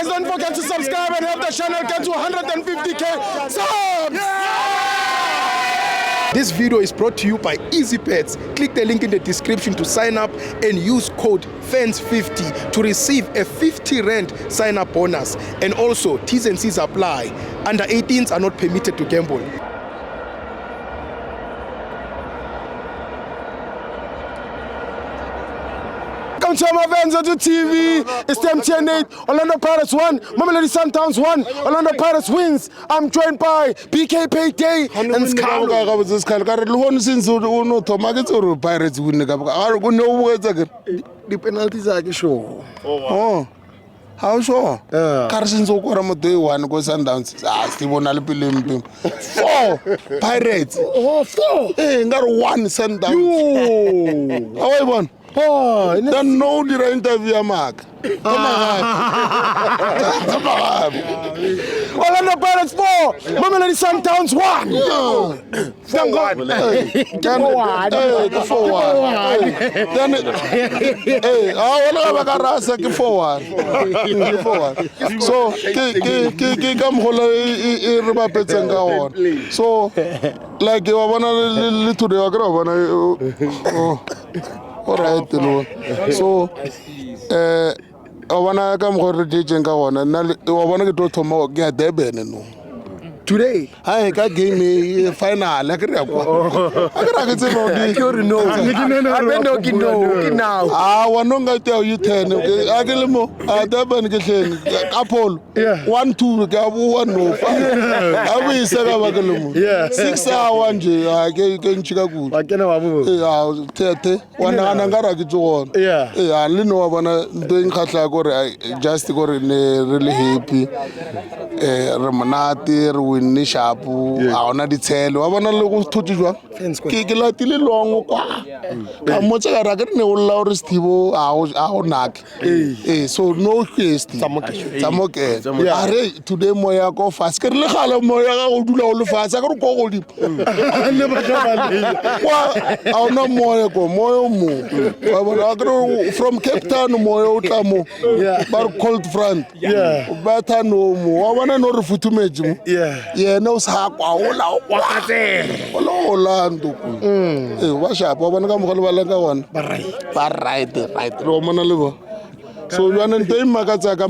Guys, don't forget to subscribe and help the channel get to 150k subs. This video is brought to you by EasyPets. Click the link in the description to sign up and use code FANS50 to receive a 50 Rand sign-up bonus. And also, T's and C's apply. Under 18s are not permitted to gamble. Welcome to my fans on the TV. It's the MTN 8. Orlando Pirates 1. Mamelodi Sundowns 1. Orlando Pirates wins. I'm joined by BK Payday and Skalo. Pirates win The penalties are sure. Oh. How sure? Carson's over day one goes Sundowns. Steve Onalipilim. 4 Pirates. Oh, 4. Hey, got 1 Sundowns. How I won? Oh, then no the interview Mark. Come on. Orlando Pirates 4. Mamelodi Sundowns 1. Forward. Then hey, I want to rasa ke forward. So ke come hola re ba petsen ka ona. So like I want to today I want all right, so I wanna come for teaching ka ona na I wanna get to thoma ke Durban no today I got game final I get no now I want to tell you 10 I get mo Durban ke hleng Apollo 1-2 ka 1-0 I will say ba ke lemo 6 hours nje ke nchika ku ba kena ba bo tete wana ngara ke tsona I le no bona ntwe nkhatla go re just go re ne really happy re monate re win shapu a ona ditshelo wa bona le go thothi jwa ke latile longo kwa ka motse ka ra ke ne o la o Steve a o nak so no quest tsamoke are today moya go fast ke le gala moya ga go dula o le fast ka re go go di le ba ka ba le wa a ona moya go moyo mo wa bona ka from Cape Town moya o tla mo bar cold front ba tha no mo wa bona no re futumetsi mo no sa kwa ola kwa tse ola nduku wa shapa bona ka mogolo ba lenga bona ba right ro mona le bo so yona ntwe makatsa ka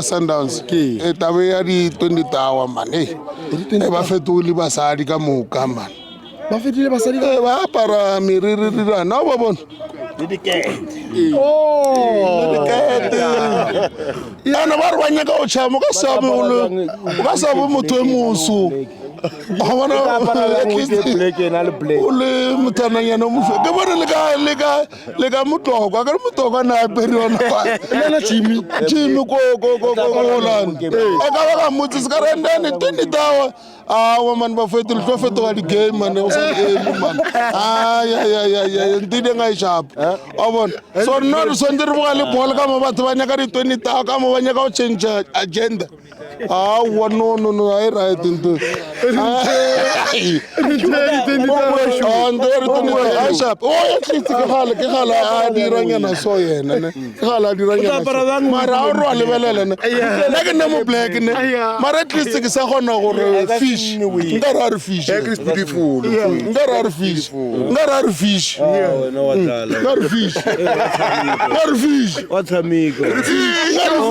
Sundowns e tabe ya di 20 tawa man ba fetole basadi ka moka man ba fetile basadi ba para miriri na ba bona yana ba re wa nyaka o tshamo ka sabe motho e moso bona le mutsananyana mo ke bona le ka motlokwa ka motlokwa na periona lena Jimmy ko Holland e ka ba ka motse se ka rendane 20 tawa wa man ba fetile tlo fetoga di game man o sa game man ya ndide nga sharp a bona so no so ndiri boga le ball ka mo batho ba nyaka di 20 tawa ka mo ba nyaka o change agenda no I right into ke gala a diranyana so yena ne ke gala a diranyana mara a ro lebelele ne le ke ne mo black ne mara at least ke sa gona gore fish ngara re fish Chris beautiful ngara re fish ngara fish what's amigo ngara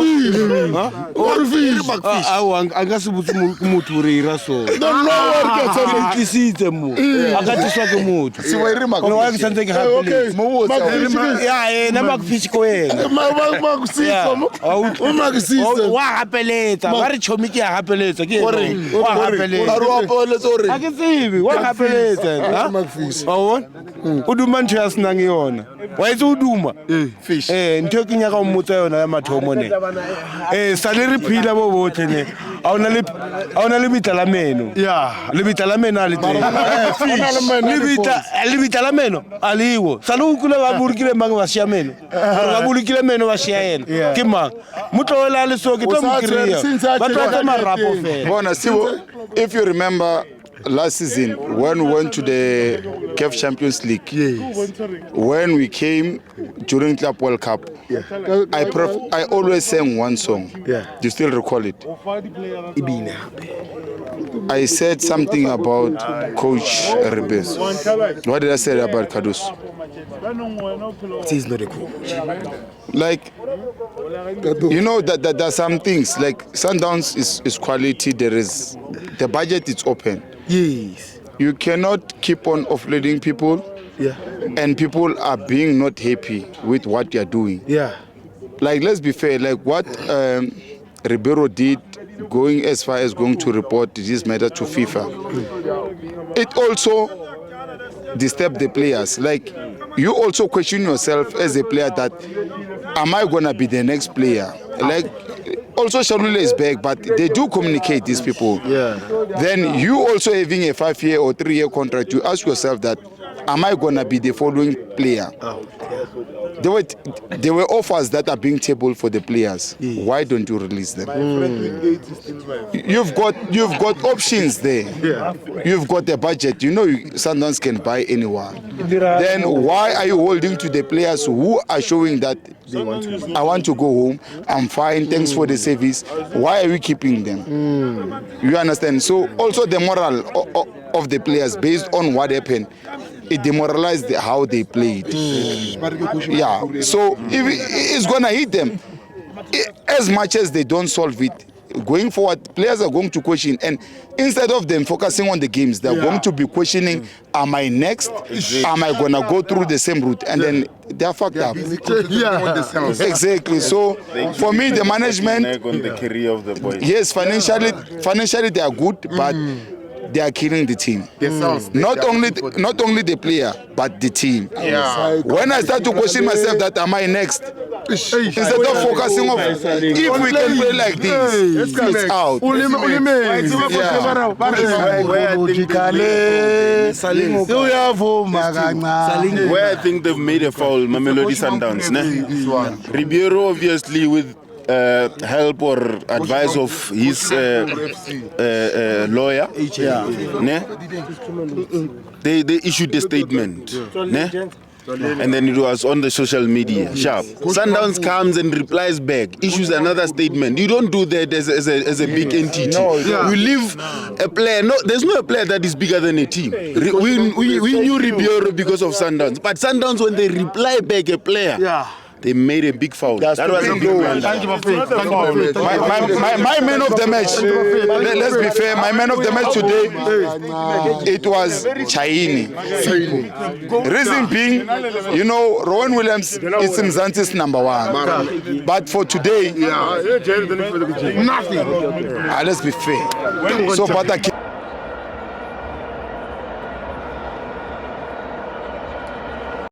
fish anga se butse motho re ira so don't know what ke tsama tlisitse mo aka tswa ke motho se wa ire maka no wa ke santse ke happy mo na makfish ko yena wa hapeletsa ba re chomi ke ya hapeletsa ke wa hapeletsa ke tsibi wa hapeletsa makfish o duma ntho ya senang yona wa itse o duma fish ntho ke nyaka o mmotsa yona ya mathomo ne sale re phila bo botle ne a ona le bitala meno le bitala meno a le teng le bitala meno aliwo sale o kula ba burikile mang ba sia meno ba burikile meno ba sia yena ke mang motloela le so ke tlo mokriya ba tla marapo fe bona sibo if you remember last season when we went to the CAF Champions League. Yes. When we came during Club World Cup, I always sang one song. Yeah. Do you still recall it? I said something about Coach Ribes. What did I say about Kudus? He's not a coach. Like, you know that there are some things like Sundowns is quality. There is the budget is open. Yes. You cannot keep on offloading people, Yeah. and people are being not happy with what you are doing. Yeah. Like, let's be fair. Like what Ribeiro did, going as far as going to report this matter to FIFA. It also disturbed the players. Like, you also question yourself as a player that, am I gonna be the next player? Like, also Shalule is back, but they do communicate, these people. Yeah. Then you also having a 5-year or 3-year contract, you ask yourself that, am I gonna be the following player? There were offers that are being tabled for the players. Why don't you release them? You've got options there. Yeah. You've got a budget. You know Sundowns can buy anyone. Then why are you holding to the players who are showing that I want to go home, I'm fine, thanks for the service? Why are we keeping them? You understand? So also the moral of the players based on what happened, it demoralized how they played. Yeah, so if it's gonna hit them, as much as they don't solve it, going forward, players are going to question, and instead of them focusing on the games, they're going to be questioning, am I next? Am I gonna go through the same route? And then they're fucked up. Exactly. So for me, the management, on the career of the boys. yes, financially they are good, but they are killing the team. Not only the player, but the team. When I start to question myself that am I next, instead of focusing on if we can play like this, it's out. Where I think they've made a foul, Mamelodi Sundowns. Ribeiro, obviously, with help or advice of his lawyer, they issued a statement. And then it was on the social media. Sharp. Sundowns comes and replies back, issues another statement. You don't do that as a big entity. You leave a player. No, there's no player that is bigger than a team. We knew Ribeiro because of Sundowns, but Sundowns, when they reply back a player, they made a big foul. That was a big one. Thank you, my friend. My man of the match, let's be fair, my man of the match today, it was Chaini. Reason being, you know, Rowan Williams is Mzansi's #1. But for today, Nothing. let's be fair. So, but